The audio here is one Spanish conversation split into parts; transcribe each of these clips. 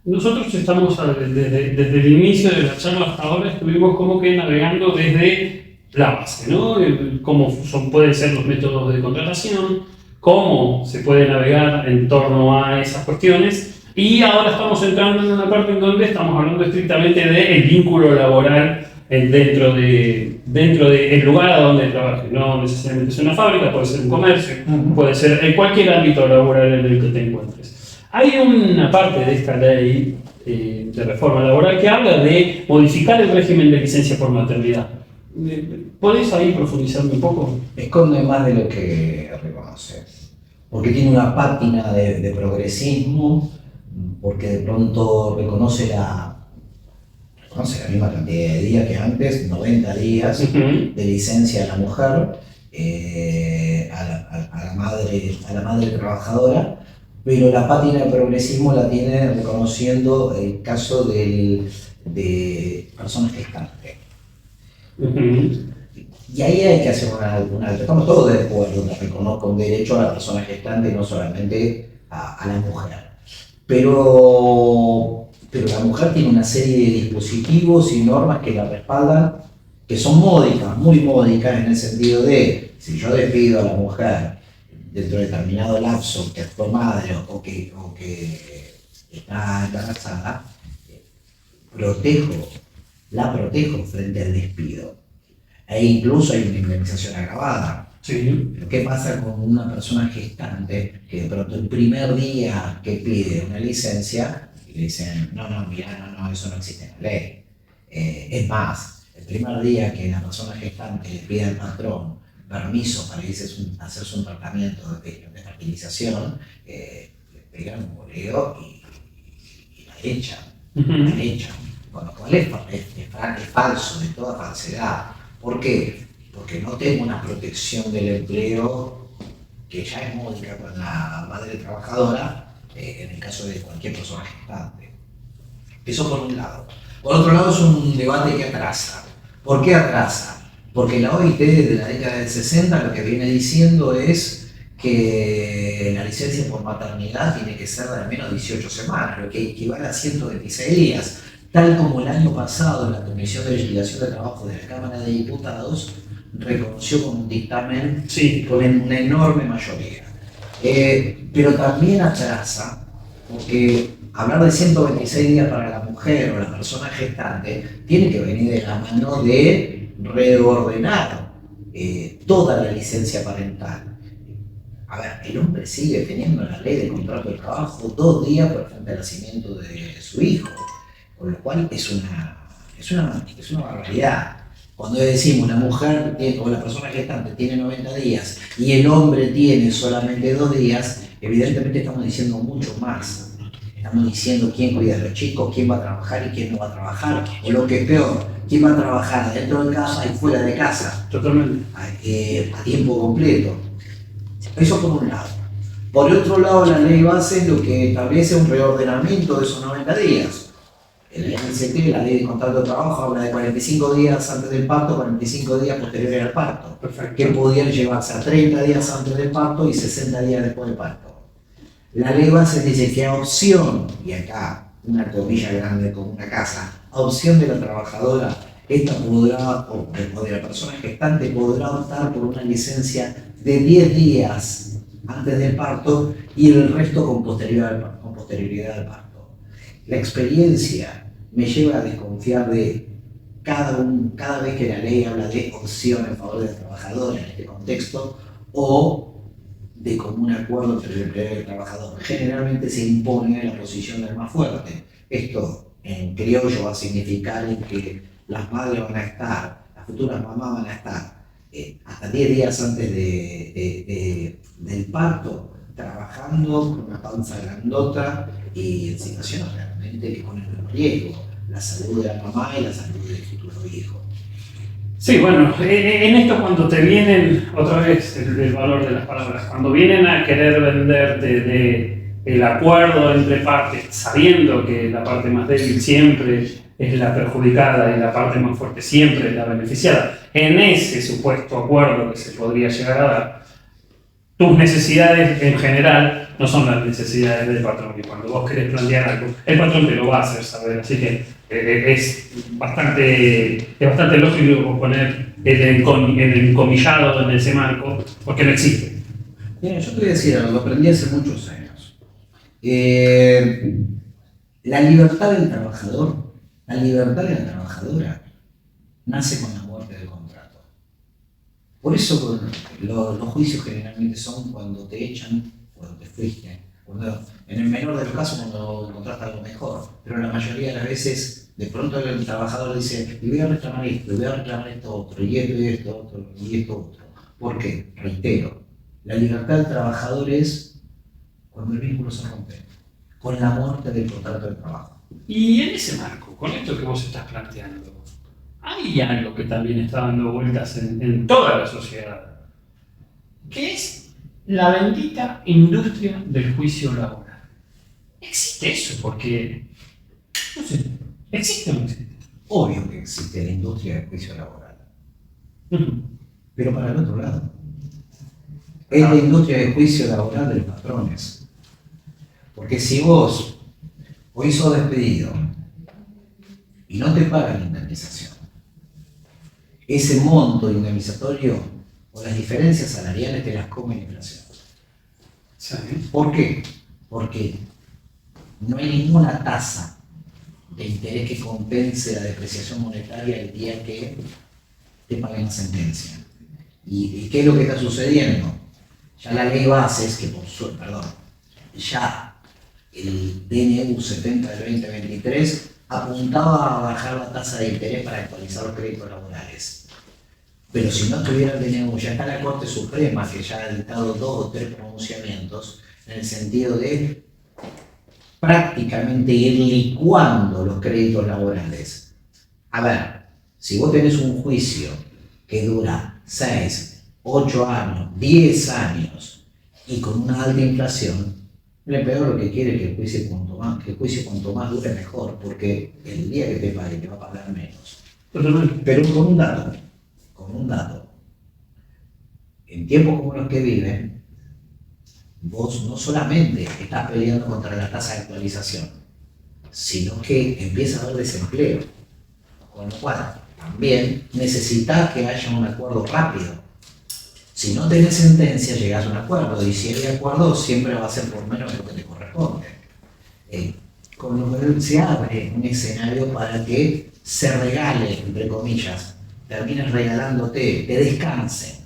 Nosotros estamos desde el inicio de la charla hasta ahora, estuvimos como que navegando desde la base, ¿no? Cómo pueden ser los métodos de contratación, cómo se puede navegar en torno a esas cuestiones, y ahora estamos entrando en una parte en donde estamos hablando estrictamente del vínculo laboral dentro del lugar a donde trabajes. No necesariamente es una fábrica, puede ser un comercio, puede ser en cualquier ámbito laboral en el que te encuentres. Hay una parte de esta ley de reforma laboral que habla de modificar el régimen de licencia por maternidad. ¿Podés ahí profundizarme un poco? Esconde más de lo que reconoce, porque tiene una pátina de progresismo, porque de pronto reconoce la misma cantidad de días que antes, 90 días de licencia a la mujer, a la madre trabajadora, pero la pátina de progresismo la tiene reconociendo el caso de personas gestantes. Y ahí hay que hacer una estamos todos de acuerdo, que reconozca un derecho a la persona gestante y no solamente a la mujer. Pero la mujer tiene una serie de dispositivos y normas que la respaldan, que son módicas, muy módicas, en el sentido de, si yo despido a la mujer dentro de determinado lapso que fue madre o que está embarazada, la protejo frente al despido. E incluso hay una indemnización agravada. Sí. Pero ¿qué pasa con una persona gestante que de pronto el primer día que pide una licencia, le dicen, no, eso no existe en la ley? Es más, el primer día que la persona gestante le pide al patrón permiso para hacerse un tratamiento de fertilización, le pegan un boleo y la echan. La echan. Con lo cual es falso, de toda falsedad. ¿Por qué? Porque no tengo una protección del empleo que ya es módica con la madre trabajadora, en el caso de cualquier persona gestante. Eso por un lado. Por otro lado, es un debate que atrasa. ¿Por qué atrasa? Porque la OIT desde la década del 60 lo que viene diciendo es que la licencia por maternidad tiene que ser de al menos 18 semanas, lo que equivale a 126 días, tal como el año pasado la Comisión de Legislación de Trabajo de la Cámara de Diputados reconoció con un dictamen con una enorme mayoría. Pero también atrasa, porque hablar de 126 días para la mujer o la persona gestante tiene que venir de la mano de reordenar toda la licencia parental. A ver, el hombre sigue teniendo en la ley de contrato de trabajo 2 días por frente al nacimiento de su hijo, con lo cual es una barbaridad. Cuando decimos la mujer o la persona gestante tiene 90 días y el hombre tiene solamente 2 días, evidentemente estamos diciendo mucho más. Estamos diciendo quién cuida a los chicos, quién va a trabajar y quién no va a trabajar, o lo que es peor, quién va a trabajar dentro de casa y fuera de casa. Totalmente. A tiempo completo. Eso por un lado. Por otro lado, la ley base es lo que establece un reordenamiento de esos 90 días. El LCT, la ley de contrato de trabajo, habla de 45 días antes del parto, 45 días posteriores al parto. Perfecto. Que podían llevarse a 30 días antes del parto y 60 días después del parto. La ley base dice que a opción, y acá una comilla grande como una casa, a opción de la trabajadora, esta podrá, o de la persona gestante, podrá optar por una licencia de 10 días antes del parto y el resto con posterioridad al parto. La experiencia me lleva a desconfiar de cada vez que la ley habla de opción en favor de la trabajadora en este contexto, o de común acuerdo entre el empleador y el trabajador. Generalmente se impone la posición del más fuerte. Esto en criollo va a significar que las madres van a estar, las futuras mamás van a estar hasta 10 días antes del parto, trabajando con una panza grandota y en situaciones realmente que ponen en riesgo la salud de la mamá y la salud del futuro hijo. Sí, bueno, en esto cuando te vienen, otra vez el valor de las palabras, cuando vienen a querer venderte el acuerdo entre partes, sabiendo que la parte más débil siempre es la perjudicada y la parte más fuerte siempre es la beneficiada, en ese supuesto acuerdo que se podría llegar a dar, tus necesidades en general no son las necesidades del patrón. Y cuando vos querés plantear algo, el patrón te lo va a hacer saber. Así que es bastante lógico poner el encomillado en ese marco, porque no existe. Bien, yo te voy a decir algo, lo aprendí hace muchos años. La libertad del trabajador, la libertad de la trabajadora, nace con la muerte del contrato. Por eso los juicios generalmente son cuando te echan, cuando te fuiste, en el menor de los casos cuando encontraste algo mejor, pero la mayoría de las veces de pronto el trabajador dice, y voy a reclamar esto, y voy a reclamar esto otro, y esto otro, y esto otro. ¿Por qué? Reitero, la libertad del trabajador es cuando el vínculo se rompe, con la muerte del contrato de trabajo. Y en ese marco, con esto que vos estás planteando, hay algo que también está dando vueltas en toda la sociedad, que es la bendita industria del juicio laboral. ¿Existe eso? Porque, no sé, ¿existe o no existe? Obvio que existe la industria del juicio laboral, pero para el otro lado. Es la industria del juicio laboral de los patrones. Porque si vos hoy sos despedido y no te pagan la indemnización, ese monto indemnizatorio o las diferencias salariales te las come la inflación. Sí. ¿Por qué? Porque no hay ninguna tasa de interés que compense la depreciación monetaria el día que te paguen la sentencia. ¿Y qué es lo que está sucediendo? Ya la ley bases, que ya el DNU 70 del 2023 apuntaba a bajar la tasa de interés para actualizar los créditos laborales. Pero si no tuviera el DNU, ya está la Corte Suprema, que ya ha dictado 2 o 3 pronunciamientos en el sentido de prácticamente ir licuando los créditos laborales. A ver, si vos tenés un juicio que dura 6, 8 años, 10 años y con una alta inflación, el empleador lo que quiere es que el juicio cuanto más dure mejor, porque el día que te pague te va a pagar menos. Pero con un dato, en tiempos como los que viven, vos no solamente estás peleando contra la tasa de actualización, sino que empieza a haber desempleo, con lo cual también necesitas que haya un acuerdo rápido. Si no tenés sentencia, llegás a un acuerdo, y si hay acuerdo, siempre va a ser por menos de lo que te corresponde. Con lo que se abre un escenario para que se regale, entre comillas, terminen regalándote, te descansen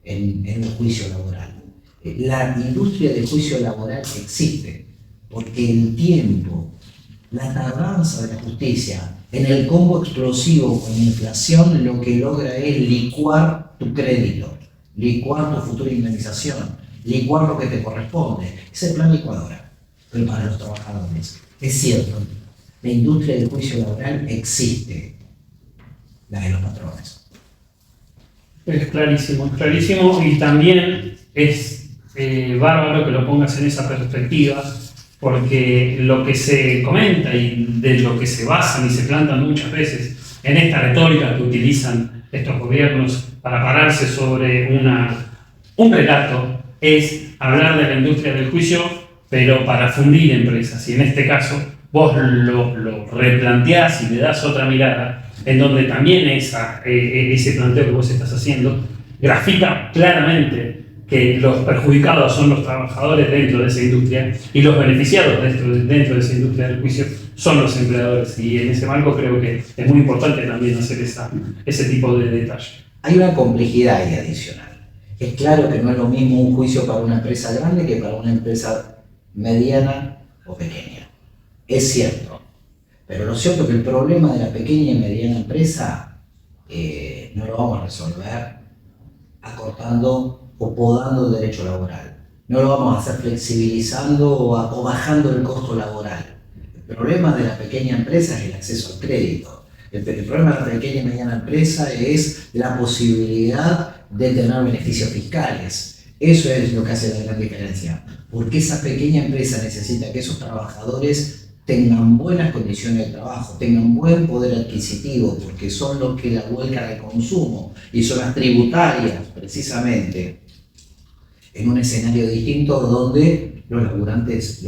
en el juicio laboral. La industria del juicio laboral existe porque el tiempo, la tardanza de la justicia, en el combo explosivo con la inflación, lo que logra es licuar tu crédito, licuar tu futura indemnización, licuar lo que te corresponde. Es el plan licuadora, pero para los trabajadores. Es cierto, la industria del juicio laboral existe, la de los patrones. Es clarísimo y también es bárbaro que lo pongas en esa perspectiva, porque lo que se comenta y de lo que se basan y se plantan muchas veces en esta retórica que utilizan estos gobiernos para pararse sobre un relato es hablar de la industria del juicio, pero para fundir empresas. Y en este caso vos lo replanteás y le das otra mirada, en donde también ese planteo que vos estás haciendo grafica claramente que los perjudicados son los trabajadores dentro de esa industria y los beneficiados dentro de esa industria del juicio son los empleadores. Y en ese marco creo que es muy importante también hacer ese tipo de detalle. Hay una complejidad ahí adicional. Es claro que no es lo mismo un juicio para una empresa grande que para una empresa mediana o pequeña. Es cierto. Pero lo cierto es que el problema de la pequeña y mediana empresa no lo vamos a resolver acortando o podando el derecho laboral. No lo vamos a hacer flexibilizando o bajando el costo laboral. El problema de la pequeña empresa es el acceso al crédito. El problema de la pequeña y mediana empresa es la posibilidad de tener beneficios fiscales. Eso es lo que hace la gran diferencia. Porque esa pequeña empresa necesita que esos trabajadores tengan buenas condiciones de trabajo, tengan buen poder adquisitivo, porque son los que la vuelcan al consumo y son las tributarias, precisamente, en un escenario distinto donde los laburantes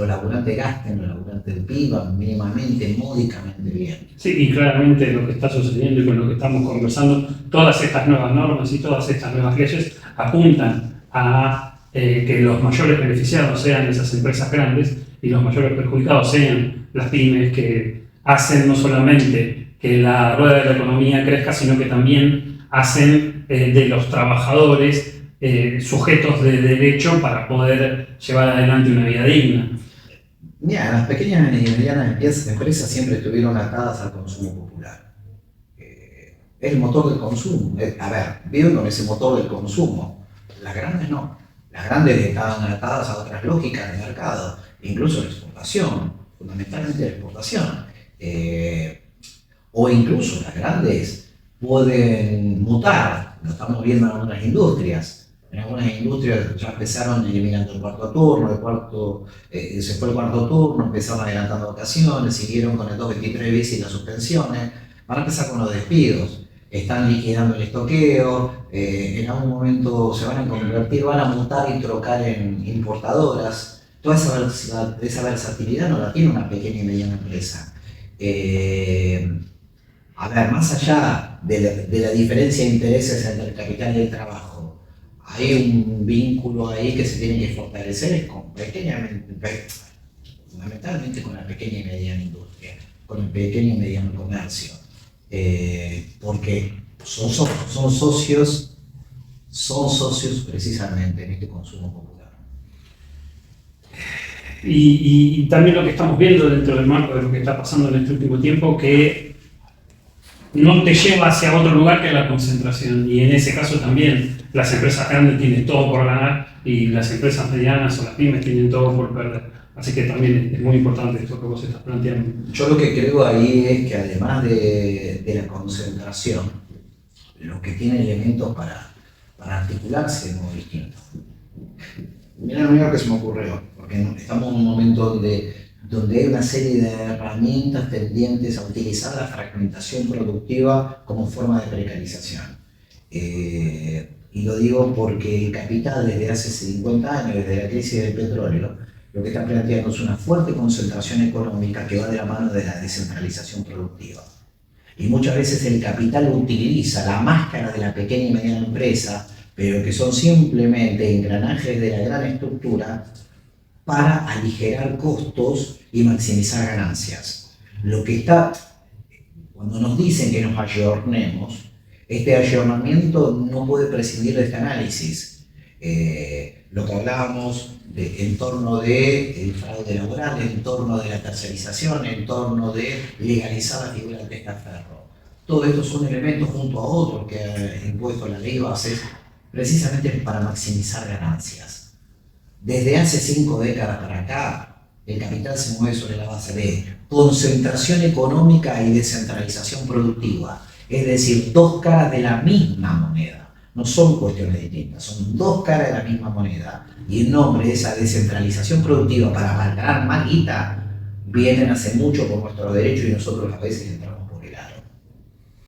gasten, los laburantes vivan mínimamente, módicamente bien. Sí, y claramente lo que está sucediendo y con lo que estamos conversando, todas estas nuevas normas y todas estas nuevas leyes apuntan a que los mayores beneficiados sean esas empresas grandes y los mayores perjudicados sean las pymes, que hacen no solamente que la rueda de la economía crezca, sino que también hacen de los trabajadores sujetos de derecho para poder llevar adelante una vida digna. Mira, las pequeñas y medianas empresas siempre estuvieron atadas al consumo popular. Es el motor del consumo. A ver, viven con ese motor del consumo. Las grandes no. Las grandes estaban atadas a otras lógicas de mercado, incluso la exportación, fundamentalmente la exportación. O incluso las grandes pueden mutar, lo estamos viendo en algunas industrias. En algunas industrias ya empezaron eliminando el cuarto turno, se fue el cuarto turno, empezaron adelantando vacaciones, siguieron con el 223 bis y las suspensiones, van a empezar con los despidos, están liquidando el estoqueo, en algún momento se van a convertir, van a mutar y trocar en importadoras. Toda esa versatilidad no la tiene una pequeña y mediana empresa. A ver, más allá de la diferencia de intereses entre el capital y el trabajo, hay un vínculo ahí que se tiene que fortalecer fundamentalmente con la pequeña y mediana industria, con el pequeño y mediano comercio, porque son socios precisamente en este consumo popular. Y también lo que estamos viendo dentro del marco de lo que está pasando en este último tiempo, que no te lleva hacia otro lugar que la concentración, y en ese caso también las empresas grandes tienen todo por ganar y las empresas medianas o las pymes tienen todo por perder. Así que también es muy importante esto que vos estás planteando. Yo lo que creo ahí es que además de la concentración, lo que tiene elementos para articularse es muy distinto. Mira lo único que se me ocurrió, porque estamos en un momento donde hay una serie de herramientas tendientes a utilizar la fragmentación productiva como forma de precarización. Y lo digo porque el capital desde hace 50 años, desde la crisis del petróleo, lo que está planteando es una fuerte concentración económica que va de la mano de la descentralización productiva. Y muchas veces el capital utiliza la máscara de la pequeña y mediana empresa, pero que son simplemente engranajes de la gran estructura, para aligerar costos y maximizar ganancias. Cuando nos dicen que nos ayornemos, este ayornamiento no puede prescindir de este análisis. Lo que hablábamos en torno del fraude laboral, en torno de la tercerización, en torno de legalizar la figura del testaferro. Todo esto son elementos junto a otros que ha impuesto la ley base precisamente para maximizar ganancias. Desde hace 5 décadas para acá, el capital se mueve sobre la base de concentración económica y descentralización productiva. Es decir, dos caras de la misma moneda. No son cuestiones distintas, son dos caras de la misma moneda. Y en nombre de esa descentralización productiva para ganar más guita, vienen hace mucho por nuestro derecho y nosotros a veces entramos